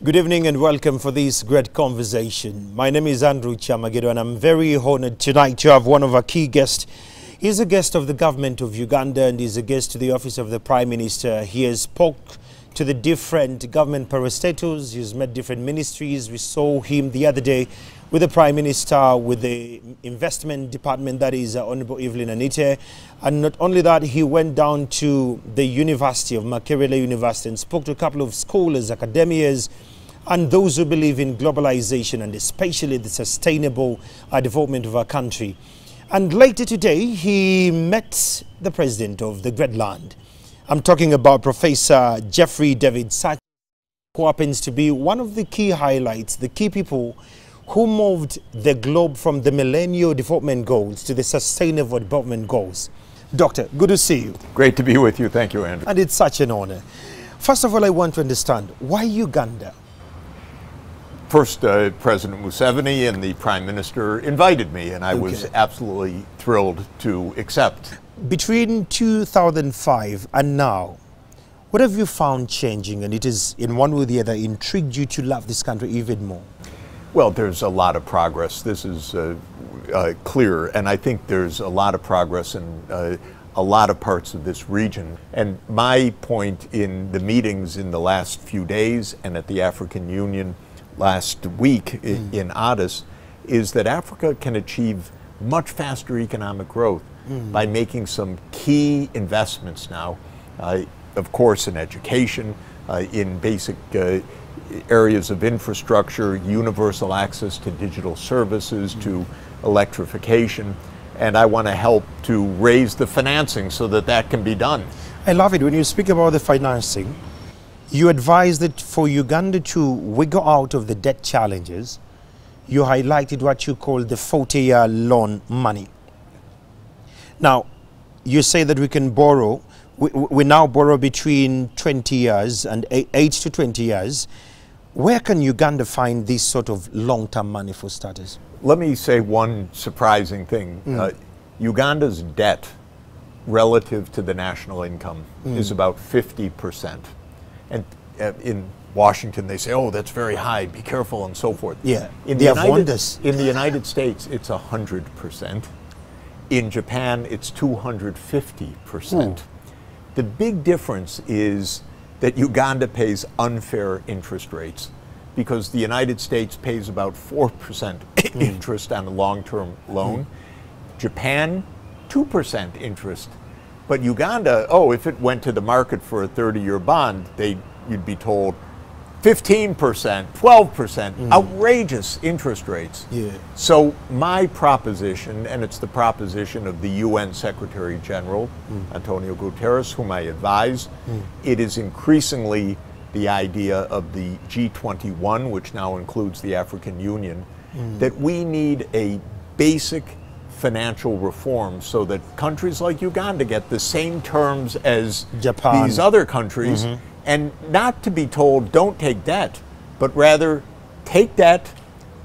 Good evening and welcome for this great conversation. My name is Andrew Chamagedo and I'm very honored tonight to have one of our key guests. He's a guest of the government of Uganda and he's a guest to the office of the Prime Minister. He has spoke to the different government parastatals. He's met different ministries. We saw him the other day with the Prime Minister, with the investment department, that is Honorable Evelyn Anite. And not only that, he went down to the University of Makerere University and spoke to a couple of scholars, academics, and those who believe in globalization and especially the sustainable development of our country. And later today, he met the president of the great land. I'm talking about Professor Jeffrey David Sachs, who happens to be one of the key highlights, the key people who moved the globe from the Millennium Development Goals to the Sustainable Development Goals. Doctor, good to see you. Great to be with you. Thank you, Andrew. And it's such an honor. First of all, I want to understand, why Uganda? First, President Museveni and the Prime Minister invited me, and I was absolutely thrilled to accept. Between 2005 and now, what have you found changing, and it is in one way or the other intrigued you to love this country even more? Well, there's a lot of progress. This is clear, and I think there's a lot of progress in a lot of parts of this region. And my point in the meetings in the last few days and at the African Union last week in Addis is that Africa can achieve much faster economic growth by making some key investments now, of course in education, in basic areas of infrastructure, universal access to digital services, to electrification, and I want to help to raise the financing so that that can be done. I love it when you speak about the financing. You advise that for Uganda to wiggle out of the debt challenges, you highlighted what you call the 40-year loan money. Now, you say that we can borrow, we now borrow between 20 years and 8 to 20 years. Where can Uganda find this sort of long-term money for starters? Let me say one surprising thing. Uganda's debt relative to the national income is about 50%. And in Washington, they say, oh, that's very high, be careful, and so forth. Yeah, in the United States, it's 100%. In Japan, it's 250%. The big difference is that Uganda pays unfair interest rates because the United States pays about 4% interest on a long-term loan. Japan, 2% interest. But Uganda, oh, if it went to the market for a 30-year bond, you'd be told 15%, 12%, outrageous interest rates. Yeah. So my proposition, and it's the proposition of the UN Secretary General, Antonio Guterres, whom I advise, it is increasingly the idea of the G21, which now includes the African Union, that we need a basic financial reform so that countries like Uganda get the same terms as Japan, these other countries, and not to be told don't take debt, but rather take debt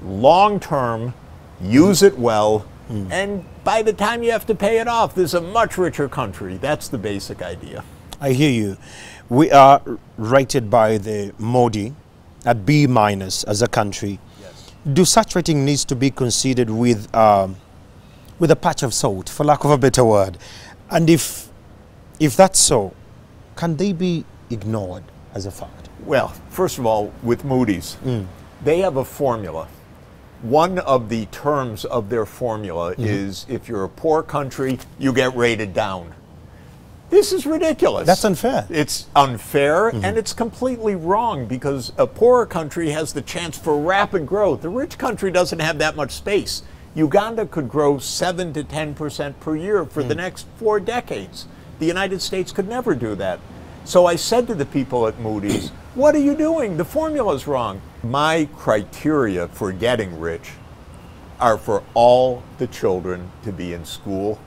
long-term, use it well, and by the time you have to pay it off, there's a much richer country. That's the basic idea. I hear you. We are rated by the Moodys at B- as a country. Yes. Do such rating needs to be considered with a patch of salt, for lack of a better word? And if that's so, can they be ignored as a fact? Well, first of all, with Moodys, they have a formula. One of the terms of their formula is if you're a poor country, you get rated down. This is ridiculous. That's unfair. It's unfair and it's completely wrong because a poorer country has the chance for rapid growth. A rich country doesn't have that much space. Uganda could grow 7 to 10% per year for the next 4 decades. The United States could never do that. So I said to the people at Moodys, what are you doing? The formula's wrong. My criteria for getting rich are for all the children to be in school,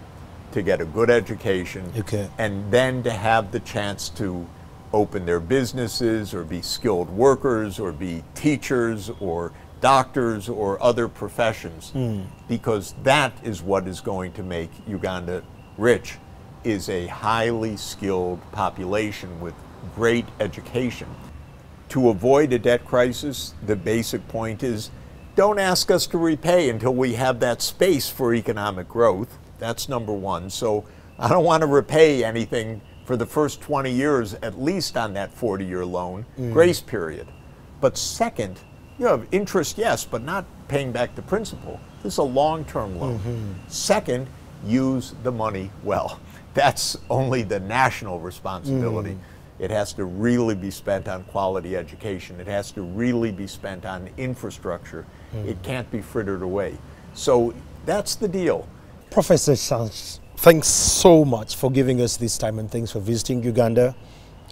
to get a good education, and then to have the chance to open their businesses or be skilled workers or be teachers or doctors or other professions, because that is what is going to make Uganda rich, is a highly skilled population with great education. To avoid a debt crisis, the basic point is don't ask us to repay until we have that space for economic growth. That's number one. So I don't want to repay anything for the first 20 years, at least on that 40-year loan grace period. But second, you have interest, yes, but not paying back the principal. This is a long-term loan. Second, use the money well. That's only the national responsibility. It has to really be spent on quality education. It has to really be spent on infrastructure. It can't be frittered away. So that's the deal. Professor Sachs, thanks so much for giving us this time, and thanks for visiting Uganda.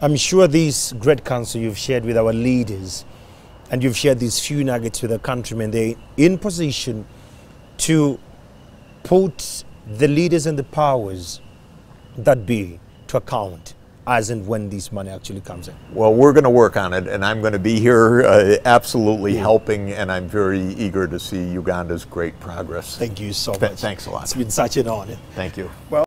I'm sure this great counsel you've shared with our leaders, and you've shared these few nuggets with the countrymen, they're in position to put the leaders and the powers that be to account as and when this money actually comes in. Well, we're going to work on it, and I'm going to be here absolutely helping, and I'm very eager to see Uganda's great progress. Thank you so much. Thanks a lot. It's been such an honor. Thank you. Well.